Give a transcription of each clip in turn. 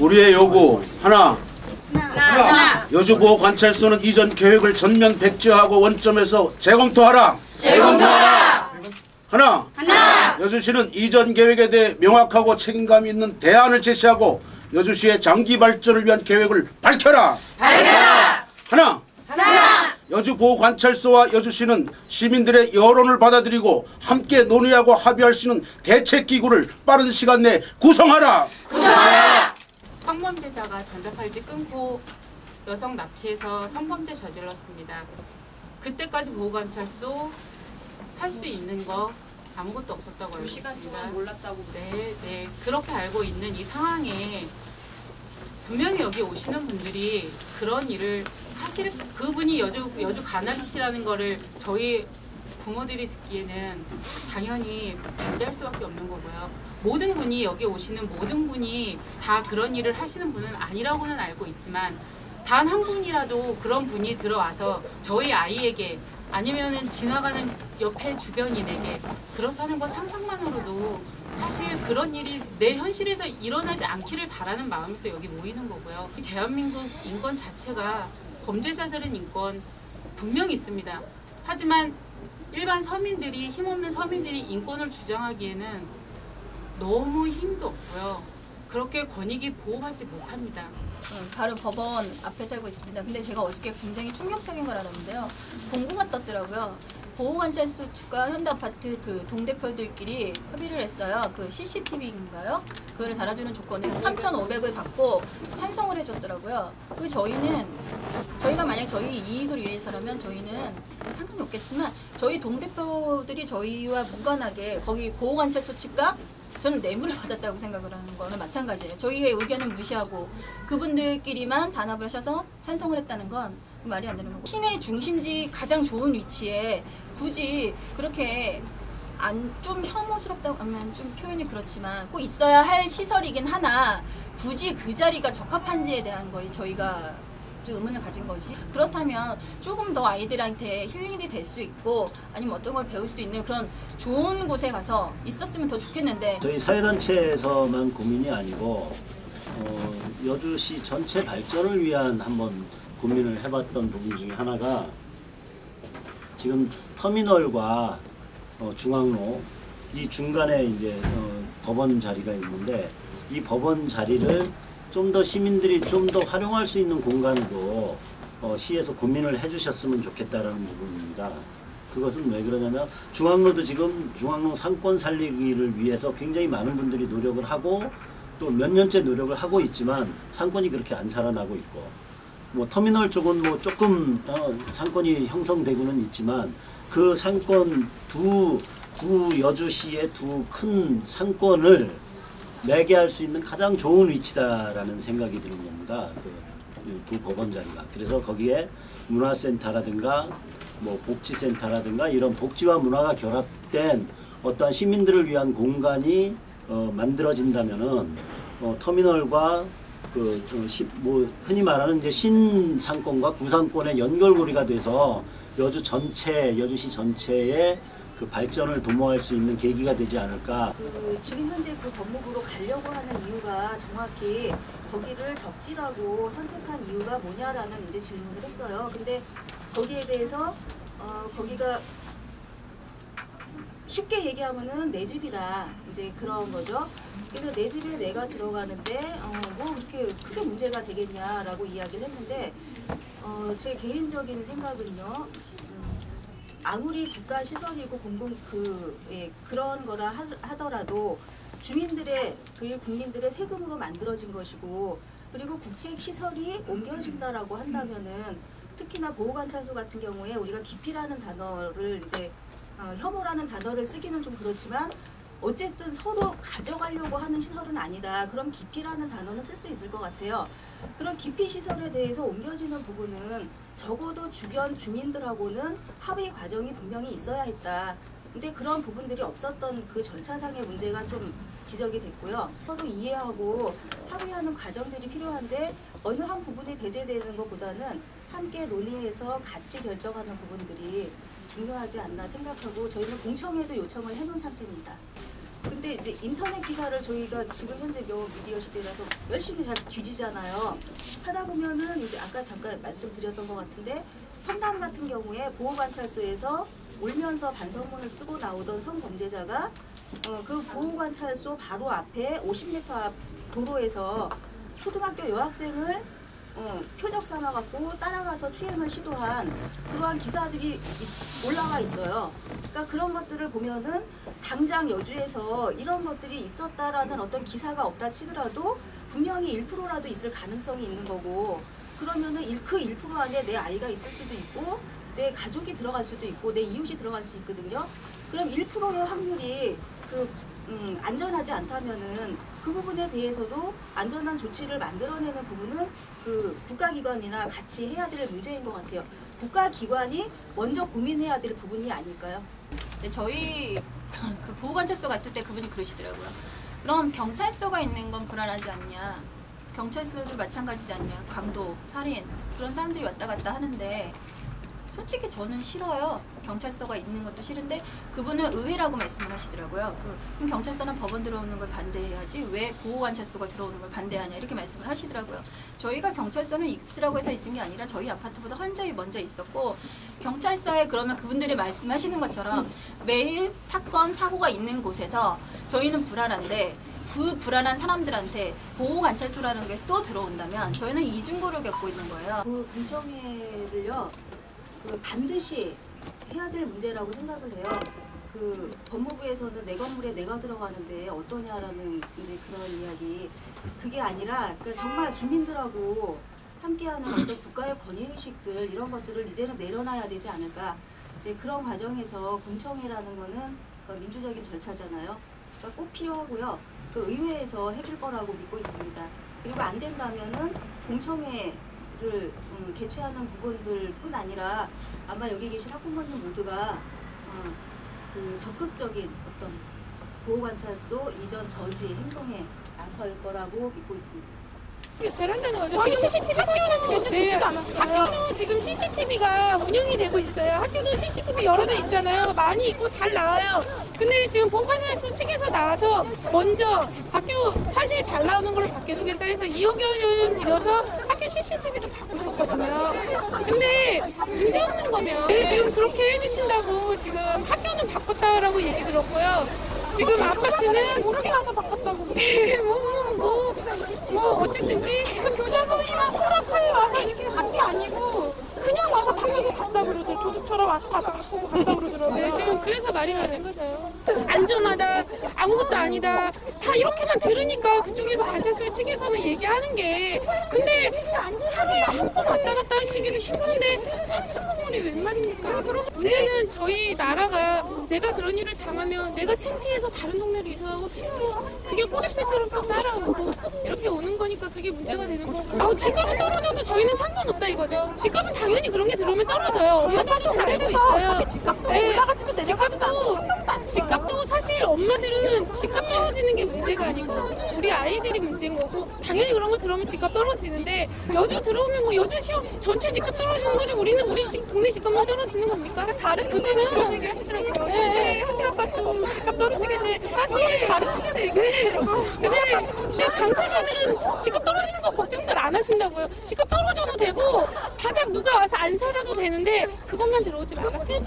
우리의 요구 하나. 여주보호관찰소는 이전 계획을 전면 백지화하고 원점에서 재검토하라. 하나. 여주시는 이전 계획에 대해 명확하고 책임감 있는 대안을 제시하고 여주시의 장기 발전을 위한 계획을 밝혀라. 하나. 여주보호관찰소와 여주시는 시민들의 여론을 받아들이고 함께 논의하고 합의할 수 있는 대책기구를 빠른 시간 내에 구성하라. 성범죄자가 전자팔찌 끊고 여성 납치해서 성범죄 저질렀습니다. 그때까지 보호관찰소 할 수 있는 거 아무것도 없었다고 알고 있습니다. 2시간 동안 몰랐다고. 네. 그렇게 알고 있는 이 상황에 분명히 여기 오시는 분들이 그런 일을 사실 그분이 여주 가나시라는 거를 저희 부모들이 듣기에는 당연히 반대할 수밖에 없는 거고요. 모든 분이 여기 오시는 모든 분이 다 그런 일을 하시는 분은 아니라고는 알고 있지만 단 한 분이라도 그런 분이 들어와서 저희 아이에게 아니면은 지나가는 옆에 주변인에게 그렇다는 것 상상만으로도 사실 그런 일이 내 현실에서 일어나지 않기를 바라는 마음에서 여기 모이는 거고요. 대한민국 인권 자체가 범죄자들은 인권 분명히 있습니다. 하지만 일반 서민들이 힘없는 서민들이 인권을 주장하기에는 너무 힘도 없고요. 그렇게 권익이 보호받지 못합니다. 바로 법원 앞에 살고 있습니다. 근데 제가 어저께 굉장히 충격적인 걸 알았는데요. 공고가 떴더라고요. 보호관찰소 측과 현대아파트 그 동대표들끼리 협의를 했어요. 그 CCTV인가요? 그거를 달아주는 조건을 3,500을 받고 찬성을 해줬더라고요. 그 저희가 만약 저희 이익을 위해서라면 저희는 상관이 없겠지만 저희 동대표들이 저희와 무관하게 거기 보호관찰소 측과 저는 뇌물을 받았다고 생각을 하는 거는 마찬가지예요. 저희의 의견은 무시하고 그분들끼리만 단합을 하셔서 찬성을 했다는 건 말이 안 되는 거고 시내 중심지 가장 좋은 위치에 굳이 그렇게 좀 혐오스럽다고 하면 좀 표현이 그렇지만 꼭 있어야 할 시설이긴 하나 굳이 그 자리가 적합한지에 대한 거에 저희가 좀 의문을 가진 것이 그렇다면 조금 더 아이들한테 힐링이 될 수 있고 아니면 어떤 걸 배울 수 있는 그런 좋은 곳에 가서 있었으면 더 좋겠는데 저희 사회단체에서만 고민이 아니고 여주시 전체 발전을 위한 한번 고민을 해봤던 부분 중에 하나가 지금 터미널과 중앙로 이 중간에 이제 법원 자리가 있는데 이 법원 자리를 좀 더 시민들이 좀 더 활용할 수 있는 공간으로 시에서 고민을 해주셨으면 좋겠다라는 부분입니다. 그것은 왜 그러냐면 중앙로도 지금 중앙로 상권 살리기를 위해서 굉장히 많은 분들이 노력을 하고 또 몇 년째 노력을 하고 있지만 상권이 그렇게 안 살아나고 있고 뭐 터미널 쪽은 뭐 조금 상권이 형성되고는 있지만 그 상권 두 여주시의 두 큰 상권을 매개할 수 있는 가장 좋은 위치다라는 생각이 드는 겁니다. 두 법원 자리가. 그래서 거기에 문화센터라든가 뭐 복지센터라든가 이런 복지와 문화가 결합된 어떠한 시민들을 위한 공간이 만들어진다면은 터미널과 뭐 흔히 말하는 이제 신상권과 구상권의 연결고리가 돼서 여주시 전체의 그 발전을 도모할 수 있는 계기가 되지 않을까. 지금 현재 그 법무부로 가려고 하는 이유가 정확히 거기를 적지라고 선택한 이유가 뭐냐라는 이제 질문을 했어요. 근데 거기에 대해서 거기가 쉽게 얘기하면은 내 집이다 이제 그런 거죠. 그래서 내 집에 내가 들어가는데 뭐 이렇게 크게 문제가 되겠냐라고 이야기를 했는데 제 개인적인 생각은요. 아무리 국가 시설이고 그런 거라 하더라도 주민들의 그리고 국민들의 세금으로 만들어진 것이고 그리고 국책 시설이 옮겨진다라고 한다면은 특히나 보호관찰소 같은 경우에 우리가 기피라는 단어를 이제 혐오라는 단어를 쓰기는 좀 그렇지만 어쨌든 서로 가져가려고 하는 시설은 아니다. 그럼 기피라는 단어는 쓸 수 있을 것 같아요. 그런 기피 시설에 대해서 옮겨지는 부분은 적어도 주변 주민들하고는 합의 과정이 분명히 있어야 했다. 근데 그런 부분들이 없었던 그 절차상의 문제가 좀 지적이 됐고요. 서로 이해하고 합의하는 과정들이 필요한데 어느 한 부분이 배제되는 것보다는 함께 논의해서 같이 결정하는 부분들이 중요하지 않나 생각하고 저희는 공청회도 요청을 해놓은 상태입니다. 근데 이제 인터넷 기사를 저희가 지금 현재 몇 미디어 시대라서 열심히 잘 뒤지잖아요. 하다 보면은 이제 아까 잠깐 말씀드렸던 것 같은데 성남 같은 경우에 보호관찰소에서 울면서 반성문을 쓰고 나오던 성범죄자가 그 보호관찰소 바로 앞에 50m 앞 도로에서 초등학교 여학생을 표적 삼아갖고 따라가서 추행을 시도한 그러한 기사들이 올라와 있어요. 그러니까 그런 것들을 보면은 당장 여주에서 이런 것들이 있었다라는 어떤 기사가 없다 치더라도 분명히 1%라도 있을 가능성이 있는 거고, 그러면은 그 1% 안에 내 아이가 있을 수도 있고 내 가족이 들어갈 수도 있고 내 이웃이 들어갈 수 있거든요. 그럼 1%의 확률이 안전하지 않다면은 그 부분에 대해서도 안전한 조치를 만들어내는 부분은 그 국가기관이나 같이 해야 될 문제인 것 같아요. 국가기관이 먼저 고민해야 될 부분이 아닐까요? 네, 저희 그 보호관찰소 갔을 때 그분이 그러시더라고요. 그럼 경찰서가 있는 건 불안하지 않냐? 경찰서도 마찬가지지 않냐? 강도, 살인 그런 사람들이 왔다 갔다 하는데 솔직히 저는 싫어요. 경찰서가 있는 것도 싫은데 그분은 의외라고 말씀을 하시더라고요. 그럼 경찰서는 법원 들어오는 걸 반대해야지 왜 보호관찰소가 들어오는 걸 반대하냐 이렇게 말씀을 하시더라고요. 저희가 경찰서는 있으라고 해서 있은 게 아니라 저희 아파트보다 현저히 먼저 있었고, 경찰서에 그러면 그분들이 말씀하시는 것처럼 매일 사건, 사고가 있는 곳에서 저희는 불안한데 그 불안한 사람들한테 보호관찰소라는 게 또 들어온다면 저희는 이중고를 겪고 있는 거예요. 그 공청회를요. 반드시 해야 될 문제라고 생각을 해요. 그 법무부에서는 내 건물에 내가 들어가는데 어떠냐라는 이제 그런 이야기, 그게 아니라 그러니까 정말 주민들하고 함께하는 어떤 국가의 권위의식들 이런 것들을 이제는 내려놔야 되지 않을까. 이제 그런 과정에서 공청회라는 거는 민주적인 절차잖아요. 그러니까 꼭 필요하고요. 그 의회에서 해줄 거라고 믿고 있습니다. 그리고 안 된다면은 공청회를 개최하는 부분들뿐 아니라 아마 여기 계신 학부모님 모두가 그 적극적인 어떤 보호관찰소 이전 저지 행동에 나설 거라고 믿고 있습니다. 잘한다는 거죠. 지금 CCTV 학교도 학교도 지금 CCTV가 운영이 되고 있어요. 학교도 CCTV 여러 대 있잖아요. 많이 있고 잘 나와요. 근데 지금 보호관찰소 측에서 나와서 먼저 학교 사실 잘 나오는 걸로 바뀌어주겠다 해서 2억 원 들여서 학교 CCTV도 바꾸셨거든요. 근데 문제 없는 거면 지금 그렇게 해주신다고 지금 학교는 바꿨다라고 얘기 들었고요. 지금 아파트는 모르게 와서 바꿨다고. 네, 어쨌든지 교장선생님이랑 허락하에 와서 이렇게 한 게 아니고 그냥 와서 바꾸고 갔다 그러더라고요. 도둑처럼 와서 바꾸고 갔다 그러더라고요. 네, 지금 그래서 말이 많은 거죠. 안전하다, 아무것도 아니다, 다 이렇게만 들으니까 그쪽에서 관찰소 측에서는 얘기하는 게, 근데 하루에 한 번 왔다 갔다 하시기도 힘든데 3층 건물이 웬 말입니까? 문제는 저희 나라가 내가 그런 일을 당하면 내가 창피해서 다른 동네로 이사하고 싫고 그게 꼬리표처럼 또 따라오고 이렇게 오는 거니까 그게 문제가 되는 거고, 지갑은 떨어져도 저희는 상관없다 이거죠. 지갑은 당연히 그런 게 들어오면 떨어져요. 엄마들도 다 알고 있어요. 네. 집값도 사실 엄마들은 집값 떨어지는 게 문제가 아니고 우리 아이들이 문제인 거고, 당연히 그런 거 들어오면 집값 떨어지는데 여주 들어오면 뭐 여주 시역 전체 집값 떨어지는 거지 우리는 우리 동네 집값만 떨어지는 겁니까? 다른 그거는 얘기 하더라고요. 네. 현대 아파트 집값 떨어지겠네. 사실 다른 분들 얘기하더라고요. 근데 당사자들은 집값 떨어지는 거 걱정들 안 하신다고요. 집값 떨어져도 되고 바닥 누가 와서 안 살아도 되는데 그것만 들어오지 말았어요.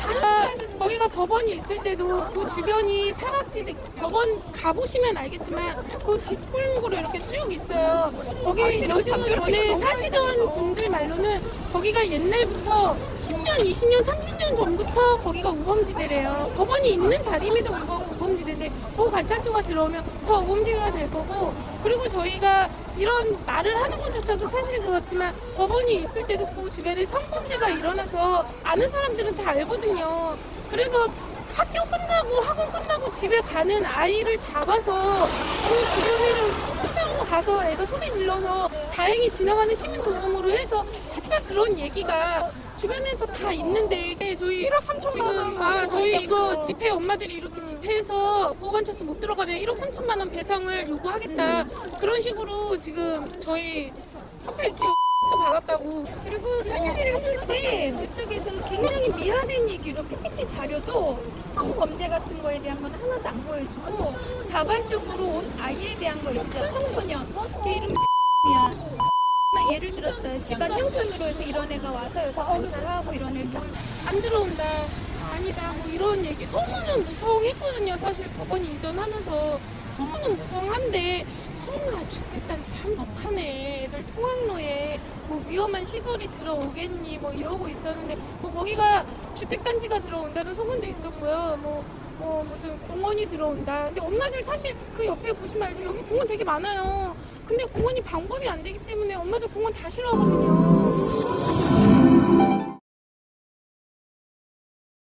거기가 법원이 있을 때도 그 주변이 사각지대, 법원 가보시면 알겠지만 그 뒷골목으로 이렇게 쭉 있어요. 거기 여주 전에 사시던 분들 말로는 거기가 옛날부터 10년, 20년, 30년 전부터 거기가 우범지대래요. 법원이 있는 자리임에도 불구하고 우범지대인데 보호관찰소가 들어오면 더 우범지대가 될 거고, 그리고 저희가 이런 말을 하는 것조차도 사실 그렇지만 법원이 있을 때도 그 주변에 성범죄가 일어나서 아는 사람들은 다 알거든요. 그래서 학교 끝나고 학원 끝나고 집에 가는 아이를 잡아서 그 주변에를 뜯으러 가서 애가 소리 질러서 다행히 지나가는 시민 도움으로 해서 했다, 그런 얘기가 주변에서 다 있는데 저희 1억 3천만 원. 저희 이거 집회 엄마들이 이렇게 집회해서 보호관찰소 못 들어가면 1억 3천만 원 배상을 요구하겠다, 그런 식으로 지금 저희 협회 연락도 받았다고. 그리고 설명회를 했을 때 그쪽에서 굉장히 미안한 얘기로 PPT 자료도 성범죄 같은 거에 대한 건 하나도 안 보여주고 자발적으로 온 아이에 대한 거 있죠. 청소년. 걔 이름이 이야. 예를 들었어요. 집안 형편으로 해서 이런 애가 와서 여기서 관찰하고 이런 애들 안 들어온다. 아니다. 뭐 이런 얘기. 소문은 무성했거든요. 사실 법원 이전하면서 소문은 무성한데 설마 주택단지 한복판에 애들 통학로에 뭐 위험한 시설이 들어오겠니 뭐 이러고 있었는데 뭐 거기가 주택단지가 들어온다는 소문도 있었고요. 뭐 무슨 공원이 들어온다. 근데 엄마들 사실 그 옆에 보시면 알지만 여기 공원 되게 많아요. 근데 공원이 방법이 안 되기 때문에 엄마들 공원 다 싫어하거든요.